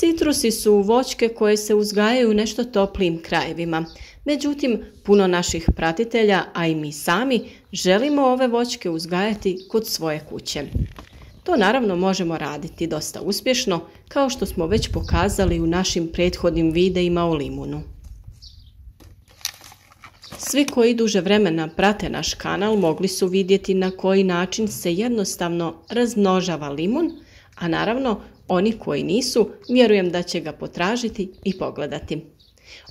Citrusi su voćke koje se uzgajaju u nešto toplijim krajevima. Međutim, puno naših pratitelja, a i mi sami, želimo ove voćke uzgajati kod svoje kuće. To naravno možemo raditi dosta uspješno, kao što smo već pokazali u našim prethodnim videima o limunu. Svi koji duže vremena prate naš kanal mogli su vidjeti na koji način se jednostavno razmnožava limun, a naravno oni koji nisu, vjerujem da će ga potražiti i pogledati.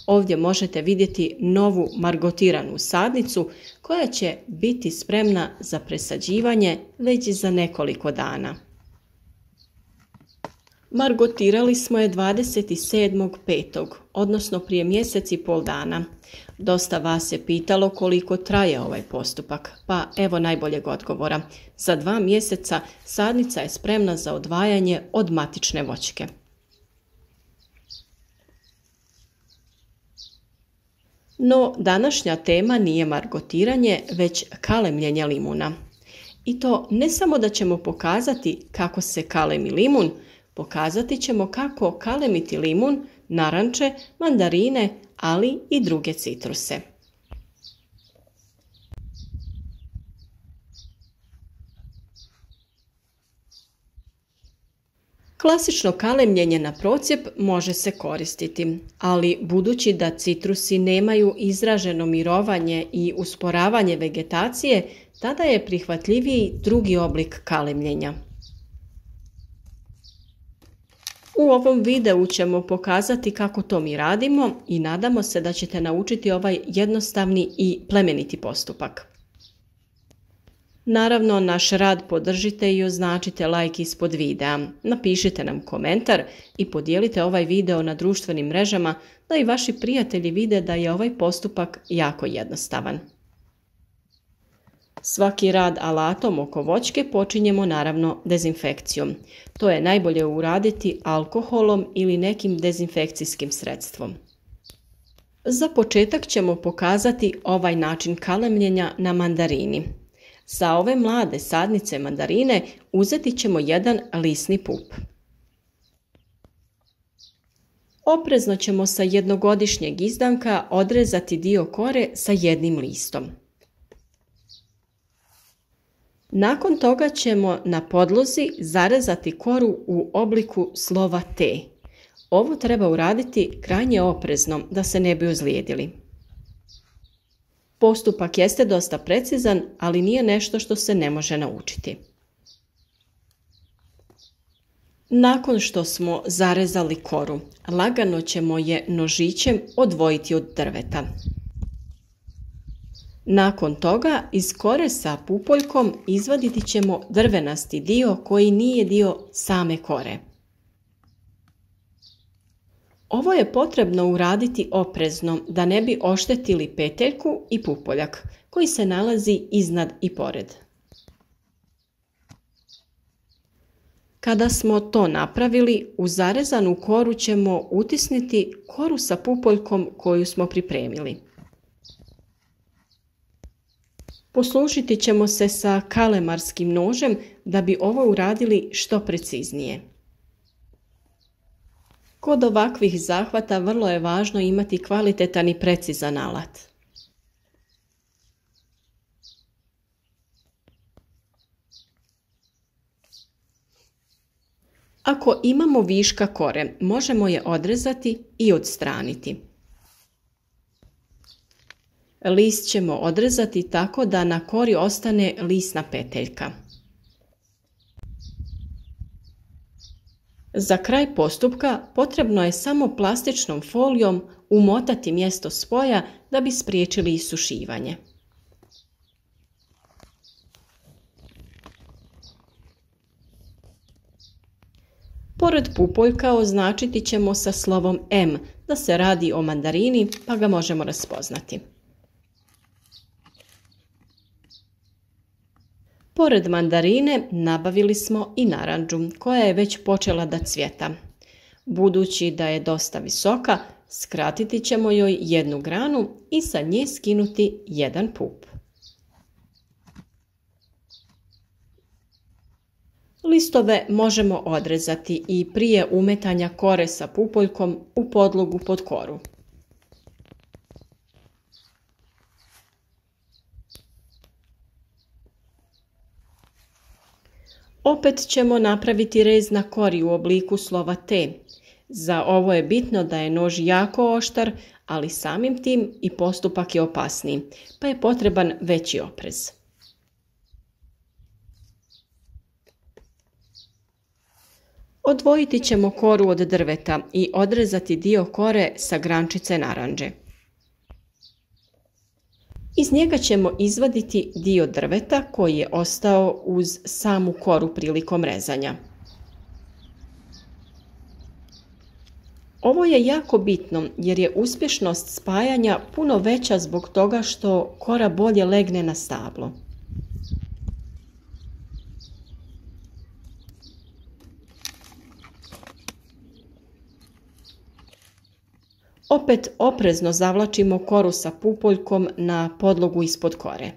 Ovdje možete vidjeti novu margotiranu sadnicu koja će biti spremna za presađivanje već za nekoliko dana. Margotirali smo je 27.5., odnosno prije mjesec i pol dana. Dosta vas je pitalo koliko traje ovaj postupak, pa evo najboljeg odgovora. Za 2 mjeseca sadnica je spremna za odvajanje od matične voćke. No, današnja tema nije margotiranje, već kalemljenje limuna. I to ne samo da ćemo pokazati kako se kalemi limun, pokazati ćemo kako kalemiti limun, naranče, mandarine, ali i druge citruse. Klasično kalemljenje na procjep može se koristiti, ali budući da citrusi nemaju izraženo mirovanje i usporavanje vegetacije, tada je prihvatljiviji drugi oblik kalemljenja. U ovom videu ćemo pokazati kako to mi radimo i nadamo se da ćete naučiti ovaj jednostavni i plemeniti postupak. Naravno, naš rad podržite i označite like ispod videa, napišite nam komentar i podijelite ovaj video na društvenim mrežama da i vaši prijatelji vide da je ovaj postupak jako jednostavan. Svaki rad alatom oko voćke počinjemo naravno dezinfekcijom. To je najbolje uraditi alkoholom ili nekim dezinfekcijskim sredstvom. Za početak ćemo pokazati ovaj način kalemljenja na mandarini. Za ove mlade sadnice mandarine uzeti ćemo jedan lisni pup. Oprezno ćemo sa jednogodišnjeg izdanka odrezati dio kore sa jednim listom. Nakon toga ćemo na podlozi zarezati koru u obliku slova T. Ovo treba uraditi krajnje oprezno da se ne bi ozlijedili. Postupak jeste dosta precizan, ali nije nešto što se ne može naučiti. Nakon što smo zarezali koru, lagano ćemo je nožićem odvojiti od drveta. Nakon toga iz kore sa pupoljkom izvaditi ćemo drvenasti dio koji nije dio same kore. Ovo je potrebno uraditi oprezno da ne bi oštetili peteljku i pupoljak koji se nalazi iznad i pored. Kada smo to napravili, u zarezanu koru ćemo utisniti koru sa pupoljkom koju smo pripremili. Poslužiti ćemo se sa kalemarskim nožem da bi ovo uradili što preciznije. Kod ovakvih zahvata vrlo je važno imati kvalitetan i precizan alat. Ako imamo viška kore, možemo je odrezati i odstraniti. List ćemo odrezati tako da na kori ostane lisna peteljka. Za kraj postupka potrebno je samo plastičnom folijom umotati mjesto spoja da bi spriječili isušivanje. Pored pupoljka označiti ćemo sa slovom M da se radi o mandarini pa ga možemo raspoznati. Pored mandarine nabavili smo i narandžu koja je već počela da cvjeta. Budući da je dosta visoka, skratiti ćemo joj jednu granu i sa nje skinuti jedan pup. Listove možemo odrezati i prije umetanja kore sa pupoljkom u podlogu pod koru. Opet ćemo napraviti rez na kori u obliku slova T. Za ovo je bitno da je nož jako oštar, ali samim tim i postupak je opasniji, pa je potreban veći oprez. Odvojiti ćemo koru od drveta i odrezati dio kore sa grančice naranče. Iz njega ćemo izvaditi dio drveta koji je ostao uz samu koru prilikom rezanja. Ovo je jako bitno jer je uspješnost spajanja puno veća zbog toga što kora bolje legne na stablo. Opet oprezno zavlačimo koru sa pupoljkom na podlogu ispod kore.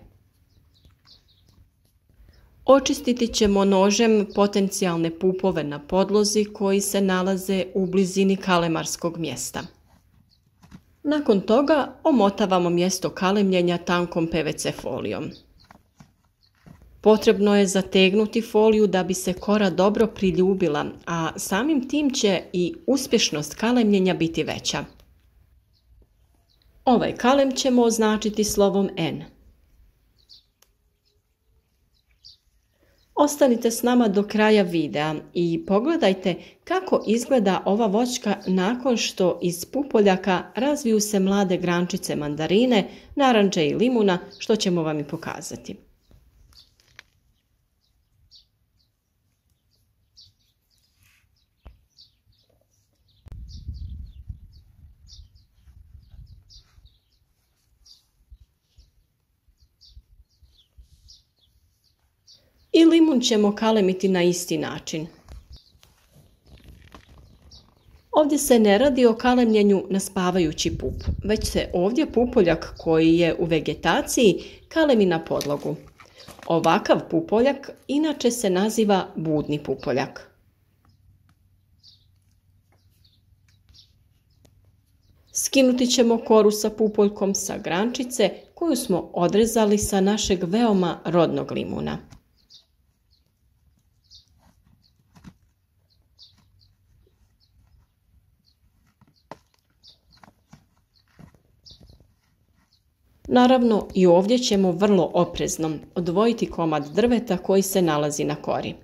Očistiti ćemo nožem potencijalne pupove na podlozi koji se nalaze u blizini kalemarskog mjesta. Nakon toga omotavamo mjesto kalemljenja tankom PVC folijom. Potrebno je zategnuti foliju da bi se kora dobro priljubila, a samim tim će i uspješnost kalemljenja biti veća. Ovaj kalem ćemo označiti slovom N. Ostanite s nama do kraja videa i pogledajte kako izgleda ova voćka nakon što iz pupoljaka razviju se mlade grančice mandarine, naranče i limuna, što ćemo vam i pokazati. I limun ćemo kalemiti na isti način. Ovdje se ne radi o kalemljenju na spavajući pup, već se ovdje pupoljak koji je u vegetaciji kalemi na podlogu. Ovakav pupoljak inače se naziva budni pupoljak. Skinuti ćemo koru sa pupoljkom sa grančice koju smo odrezali sa našeg veoma rodnog limuna. Naravno, i ovdje ćemo vrlo oprezno odvojiti komad drveta koji se nalazi na kori.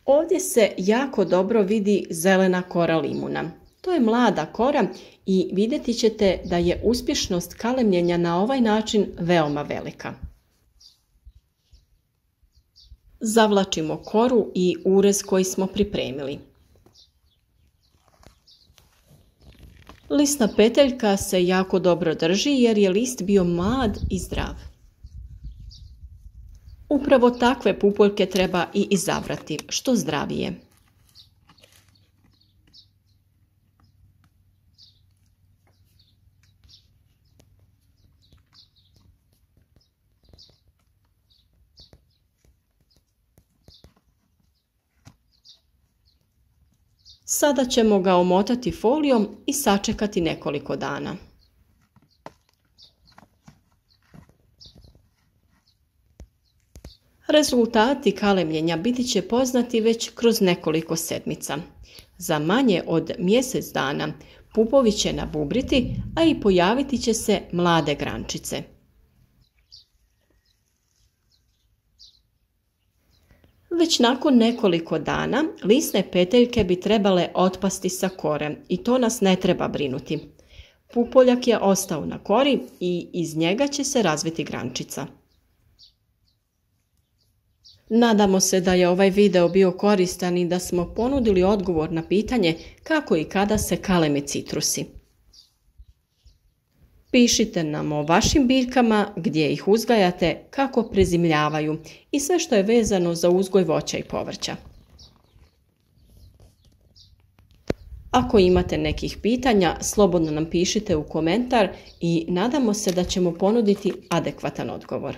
Ovdje se jako dobro vidi zelena kora limuna. To je mlada kora i vidjeti ćete da je uspješnost kalemljenja na ovaj način veoma velika. Zavlačimo koru i urez koji smo pripremili. Listna peteljka se jako dobro drži jer je list bio mlad i zdrav. Upravo takve pupoljke treba i izabrati, što zdravije. Sada ćemo ga omotati folijom i sačekati nekoliko dana. Rezultati kalemljenja biti će poznati već kroz nekoliko sedmica. Za manje od mjesec dana pupovi će nabubriti, a i pojaviti će se mlade grančice. Već nakon nekoliko dana lisne peteljke bi trebale otpasti sa kore i to nas ne treba brinuti. Pupoljak je ostao na kori i iz njega će se razviti grančica. Nadamo se da je ovaj video bio koristan i da smo ponudili odgovor na pitanje kako i kada se kaleme citrusi. Pišite nam o vašim biljkama, gdje ih uzgajate, kako prezimljavaju i sve što je vezano za uzgoj voća i povrća. Ako imate nekih pitanja, slobodno nam pišite u komentar i nadamo se da ćemo ponuditi adekvatan odgovor.